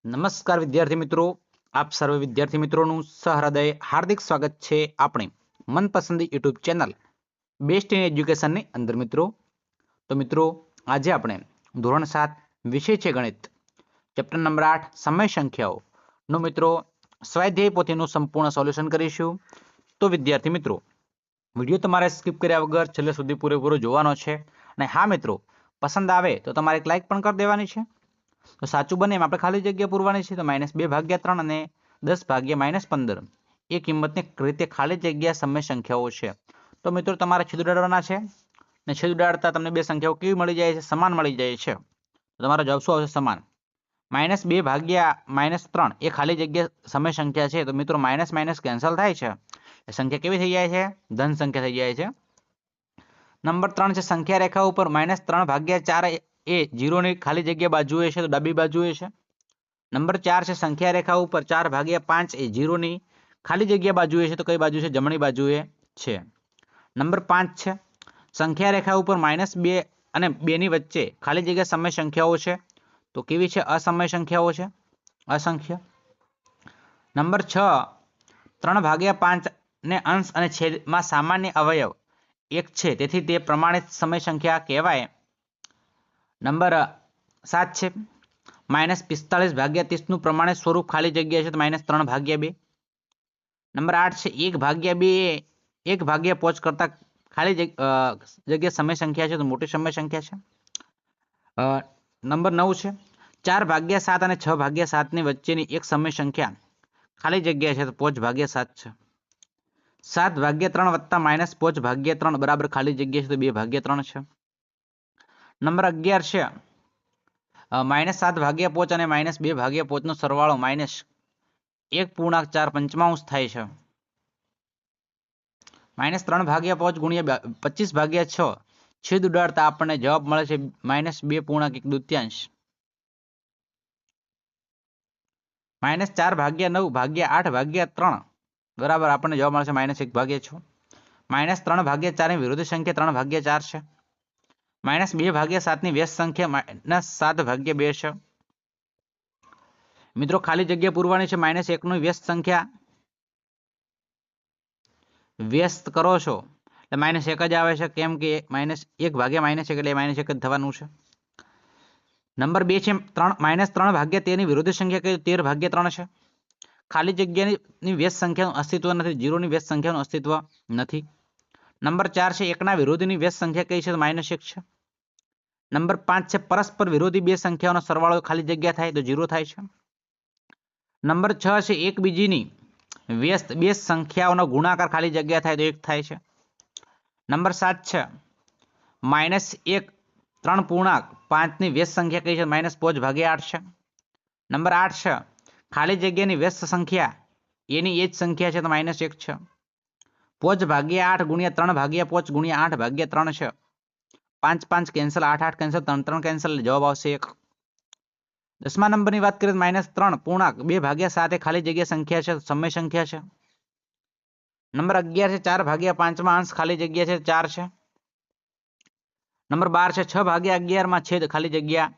નમસ્કાર વિદ્યાર્થી મિત્રો, આપ સર્વે વિદ્યાર્થી મિત્રોનું સહૃદય હાર્દિક સ્વાગત છે આપણી મનપસંદ યુટ્યુબ ચેનલ બેસ્ટ ઇન એજ્યુકેશનની અંદર મિત્રો. તો મિત્રો આજે આપણે ધોરણ 7 વિષય છે ગણિત, ચેપ્ટર નંબર 8 સમય સંખ્યાઓનો મિત્રો સ્વાધ્યાય પોથીનું સંપૂર્ણ સોલ્યુશન કરીશું. તો વિદ્યાર્થી મિત્રો વિડીયો તમારે સ્કીપ કર્યા વગર છેલ્લે સુધી પૂરેપૂરો જોવાનો છે, અને હા મિત્રો પસંદ આવે તો તમારે એક લાઇક પણ કરી દેવાની છે. તો સાચું બને એમ આપણે ખાલી જગ્યા પૂરવાની છે. તો -2/3 અને 10/-15 એ કિંમતની રીતે ખાલી જગ્યા સમય સંખ્યાઓ છે. તો મિત્રો તમારે છેદ ઉડાડવાના છે, અને છેદ ઉડાડતા તમને બે સંખ્યાઓ કેવી મળી જાય છે? સમાન મળી જાય છે. તો તમારો જવાબ શું આવશે? સમાન. -2/-3 એ ખાલી જગ્યા સમય સંખ્યા છે. તો મિત્રો માઇનસ માઇનસ કેન્સલ થાય છે, એ સંખ્યા કેવી થઈ જાય છે? ધન સંખ્યા થઈ જાય છે. નંબર 3 છે સંખ્યા રેખા ઉપર -3/4 એ 0 ની ખાલી જગ્યા બાજુએ છે, તો ડાબી બાજુએ છે. નંબર 4 છે સંખ્યા રેખા ઉપર 4/5 એ 0 ની ખાલી જગ્યા બાજુએ છે, તો કઈ બાજુ છે? જમણી બાજુએ છે. નંબર 5 છે સંખ્યા રેખા ઉપર -2 અને 2 ની વચ્ચે ખાલી જગ્યા સમય સંખ્યાઓ છે, તો કેવી છે? અસમય સંખ્યાઓ છે, અસંખ્ય. નંબર 6 3/5 ને અંશ અને છેદમાં સામાન્ય અવયવ 1 છે, તેથી તે પ્રમાણિત સમય સંખ્યા કહેવાય. નંબર 7 છે -45/30 નું પ્રમાણિત સ્વરૂપ ખાલી જગ્યા છે, તો -3/2. નંબર 8 છે 1/2 એ 1/5 કરતા ખાલી જગ્યા સમય સંખ્યા છે, તો મોટી સમય સંખ્યા છે. નંબર 9 છે 4/7 અને 6/7 ની વચ્ચેની એક સમય સંખ્યા ખાલી જગ્યા છે, તો 5/7 છે. 7/3 વત્તા -5/3 બરાબર ખાલી જગ્યા છે, તો 2/3 છે. નંબર 11 છે -7/5 અને -2/5 નો સરવાળો -1.4 થાય છે. -3/5 ગુણ્યા 25/6 છેદ ઉડાડતા આપણને જવાબ મળે છે -2.1/2. -4/9/8/3 બરાબર આપણને જવાબ મળશે -1/6. -3/4 ની વિરુદ્ધ સંખ્યા 3/4 છે. -2/7 ની વ્યસ્ત સંખ્યા -7/2 છે. મિત્રો ખાલી જગ્યા પૂરવાની છે. -1 નું વ્યસ્ત સંખ્યા વ્યસ્ત કરો છો એટલે -1 જ આવે છે, કેમ કે -1/-1 એટલે -1 જ થવાનું છે. નંબર 2 છે -3/13 ની વિરુદ્ધ સંખ્યા કઈ? 13/3 છે. ખાલી જગ્યાની વ્યસ્ત સંખ્યાનું અસ્તિત્વ નથી, 0 ની વ્યસ્ત સંખ્યાનું અસ્તિત્વ નથી. નંબર 4 છે 1 ના વિરોધીની વ્યસ્ત સંખ્યા કઈ છે? તો -1 છે. નંબર 5 છે પરસ્પર વિરોધી બે સંખ્યાઓનો સરવાળો ખાલી જગ્યા થાય, તો 0 થાય છે. નંબર 6 છે એકબીજીની વ્યસ્ત બે સંખ્યાઓનો ગુણાકાર ખાલી જગ્યા થાય, તો 1 થાય છે. નંબર 7 છે -1 3.5 ની વ્યસ્ત સંખ્યા કઈ છે? -5/8 છે. નંબર 8 છે ખાલી જગ્યાની વ્યસ્ત સંખ્યા એની એ જ સંખ્યા છે, તો -1 છે. 5/8 ગુણ્યા 3/5 ગુણ્યા 8/3 છે. 5 કેન્સલ, 8 કેન્સલ, 3 કેન્સલ, જવાબ આવશે 1. 10મા નંબરની વાત કરીએ -3.2/7 એ ખાલી જગ્યા સંખ્યા છે, સમય સંખ્યા છે. નંબર 11 છે 4/5 માં અંશ ખાલી જગ્યા છે, 4 છે. નંબર 12 છે 6/11 માં છેદ ખાલી જગ્યા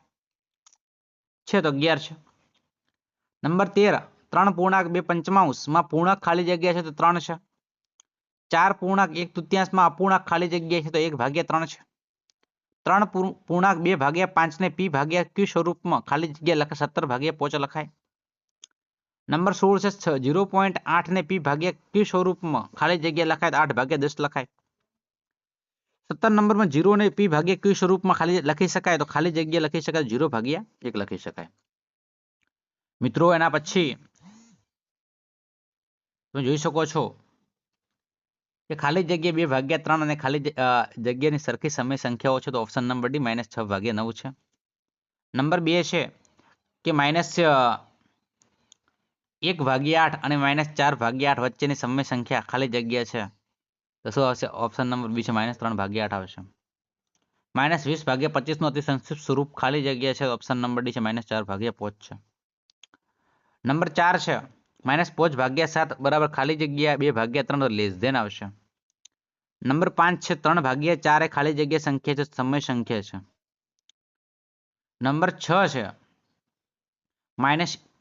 છે, તો 11 છે. નંબર 13 3.2 માં પૂર્ણાંક ખાલી જગ્યા છે, તો 3 છે. 4.1 માં અપૂર્ણાંક ખાલી જગ્યા છે, તો 1/3 છે. 3.2/5 ને p/q સ્વરૂપમાં ખાલી જગ્યા લખાય 17/5 લખાય. નંબર 16 છે 0.8 ને p/q સ્વરૂપમાં ખાલી જગ્યા લખાય, 8/10 લખાય. 17 નંબરમાં 0 ને p/q સ્વરૂપમાં ખાલી લખી શકાય, તો ખાલી જગ્યા લખી શકાય 0/1 લખી શકાય. મિત્રો એના પછી તમે જોઈ શકો છો કે ખાલી જગ્યા 2/3 અને ખાલી જગ્યાની સરખી સમય સંખ્યાઓ છે, તો ઓપ્શન નંબર ડી -6/9 છે. નંબર 2 છે કે -1/8 અને -4/8 વચ્ચેની સમય સંખ્યા ખાલી જગ્યા છે, તો શું આવશે? ઓપ્શન નંબર બી છે -3/8 આવશે. -20/25 નું અતિ સંક્ષિપ્ત સ્વરૂપ ખાલી જગ્યા છે, ઓપ્શન નંબર ડી છે -4/5 છે. નંબર 4 છે -5/7 બરાબર ખાલી જગ્યા 2/3 લેસ ધેન આવશે. નંબર 5 છે 3/4 એ ખાલી જગ્યા સંખ્યા છે, સમય સંખ્યા છે. નંબર 6 છે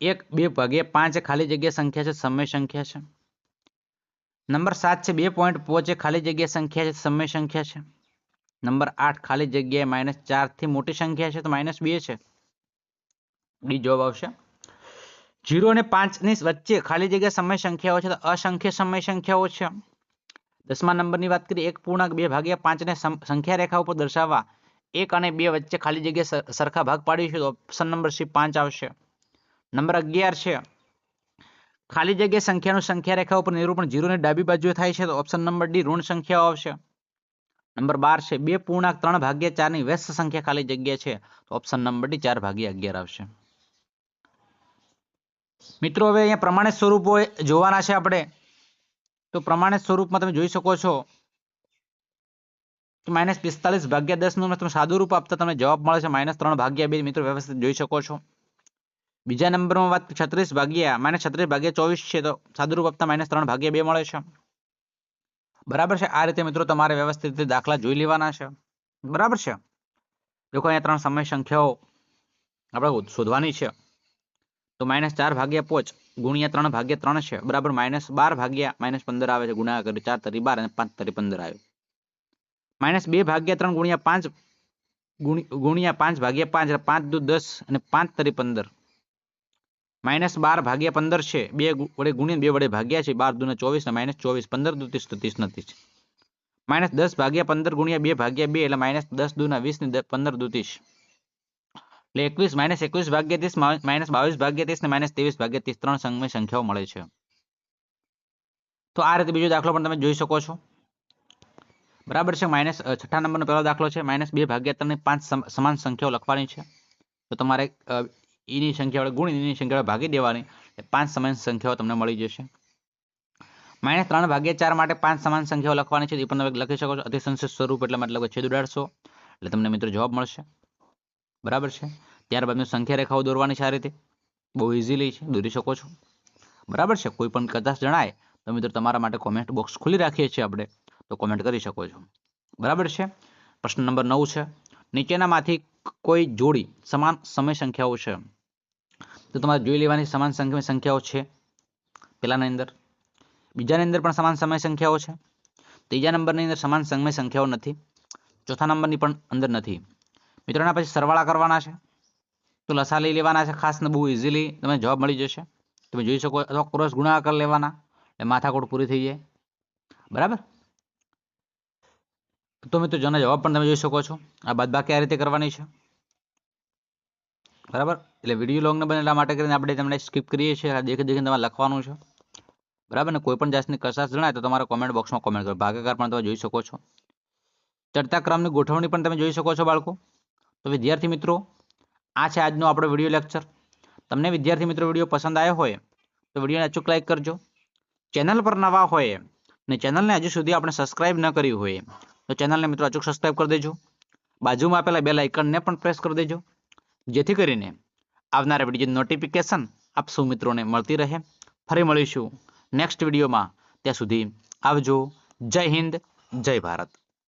1 2/5 ખાલી જગ્યા સંખ્યા છે, સમય સંખ્યા છે. નંબર 7 છે 2.5 ખાલી જગ્યા સંખ્યા છે, સમય સંખ્યા છે. નંબર 8 ખાલી જગ્યાએ -4 થી મોટી સંખ્યા છે તો -2 છે. ડી જવાબ આવશે. 0 અને 5 ની વચ્ચે ખાલી જગ્યા સમય સંખ્યાઓ છે તો અસંખ્ય સમય સંખ્યાઓ છે. 10મા નંબરની વાત કરીએ 1.2/5 ને સંખ્યા રેખા ઉપર દર્શાવવા 1 અને 2 વચ્ચે ખાલી જગ્યા સરખા ભાગ પાડીશું તો ઓપ્શન નંબર સી 5 આવશે. નંબર 11 છે ખાલી જગ્યા સંખ્યાનું સંખ્યા રેખા ઉપર નિરૂપણ 0 ની ડાબી બાજુએ થાય છે તો ઓપ્શન નંબર ડી ઋણ સંખ્યાઓ આવશે. નંબર 12 છે 2.3/4 ની વ્યસ્ત સંખ્યા ખાલી જગ્યા છે તો ઓપ્શન નંબર ડી 4/11 આવશે. મિત્રો હવે અહીંયા પ્રમાણિત સ્વરૂપો જોવાના છે આપણે. તો પ્રમાણિત સ્વરૂપમાં તમે જોઈ શકો છો કે -45/10 નું તમે સાદું રૂપ આપતા તમને જવાબ મળે છે -3/2. મિત્રો વ્યવસ્થિત જોઈ શકો છો. બીજા નંબરમાં વાત 36/-24 છે તો સાદું રૂપ આપતા -3/2 મળે છે. બરાબર છે. આ રીતે મિત્રો તમારે વ્યવસ્થિત રીતે દાખલા જોઈ લેવાના છે. બરાબર છે. દેખો અહીંયા 3 સમય સંખ્યાઓ આપણે શોધવાની છે. તો -4/5 ગુણ્યા 3/3 છે બરાબર -12/-15 આવે છે. ગુણાકાર કરી 4 તરી 12 અને 5 તરી 15 આવે. -2/3 ગુણ્યા 5 ગુણ્યા 5/5 એટલે 5 દુ 10 અને 5 તરી 15. -12/15 છે 2 વડે ગુણ્યા 2 વડે ભાગ્યા છે 12 દુ 24 અને -24 15 દુ 30 તો 30 નથી. -10/15 ગુણ્યા 2/2 એટલે -10 દુ 20 ને 15 દુ 30 એટલે 21 -21/30 -22/30 ને -23/30 3 સમય સંખ્યાઓ મળે છે. તો આ રીતે બીજો દાખલો પણ તમે જોઈ શકો છો. બરાબર છે. છઠ્ઠા નંબરનો પહેલો દાખલો છે -2/3 ની 5 સમાન સંખ્યાઓ લખવાની છે. તો તમારે ઈની સંખ્યા વડે ગુણી એની સંખ્યા વડે ભાગી દેવાની 5 સમાન સંખ્યાઓ તમને મળી જશે. -3/4 માટે 5 સમાન સંખ્યાઓ લખવાની છે એ પણ તમે લખી શકો છો. અતિસંક્ષિપ્ત સ્વરૂપ એટલે મતલબ છેદ ઉડાડશો એટલે તમને મિત્રો જવાબ મળશે. બરાબર છે. ત્યારબાદ સંખ્યા રેખાઓ દોરવાની છે. આ રીતે બહુ ઇઝીલી છે, દોરી શકો છો. બરાબર છે. કોઈ પણ કદાચ જણાય તો મિત્રો તમારા માટે કોમેન્ટ બોક્સ ખુલ્લી રાખીએ છીએ આપણે, તો કોમેન્ટ કરી શકો છો. બરાબર છે. પ્રશ્ન નંબર 9 છે નીચેનામાંથી કોઈ જોડી સમાન સમય સંખ્યાઓ છે તો તમારે જોઈ લેવાની સમાન સંખ્યાઓ છે. પહેલાની અંદર, બીજાની અંદર પણ સમાન સમય સંખ્યાઓ છે. ત્રીજા નંબરની અંદર સમાન સમય સંખ્યાઓ નથી. ચોથા નંબરની પણ અંદર નથી. મિત્રોના પછી સરવાળા કરવાના છે તો લસા લઈ લેવાના છે. ખાસ ને બહુ ઇઝીલી તમને જવાબ મળી જશે. તમે જોઈ શકો અથવા ક્રોસ ગુણાકાર લેવાના એટલે માથાકૂટ પૂરી થઈ જાય. બરાબર. તો મિત્રો જેનો જવાબ પણ તમે જોઈ શકો છો. આ બાદબાકી આ રીતે કરવાની છે. બરાબર. એટલે વિડીયો લોંગ ન બને એટલા માટે કરીને આપણે તમને સ્કીપ કરીએ છીએ. દેખીને તમારે લખવાનું છે. બરાબર ને કોઈ પણ જાતની કશાશ જણાય તો તમારા કોમેન્ટ બોક્સમાં કોમેન્ટ કરો. ભાગાકાર પણ તમે જોઈ શકો છો. ચડતા ક્રમની ગોઠવણી પણ તમે જોઈ શકો છો બાળકો. તો વિદ્યાર્થી મિત્રો આ છે આજનો આપણો વિડીયો લેક્ચર. તમને વિદ્યાર્થી મિત્રો વિડીયો પસંદ આવ્યો હોય તો વિડીયોને અચૂક લાઈક કરજો. ચેનલ પર નવા હોય ને ચેનલને હજુ સુધી આપણે સબસ્ક્રાઇબ ન કરી હોય તો ચેનલને મિત્રો અચૂક સબસ્ક્રાઇબ કરી દેજો. બાજુમાં આપેલા બેલ આઇકનને પણ પ્રેસ કરી દેજો જેથી કરીને આવનારા વિડીયોની નોટિફિકેશન આપ સૌ મિત્રોને મળતી રહે. ફરી મળીશું નેક્સ્ટ વિડીયોમાં. ત્યાં સુધી આવજો. જય હિન્દ, જય ભારત.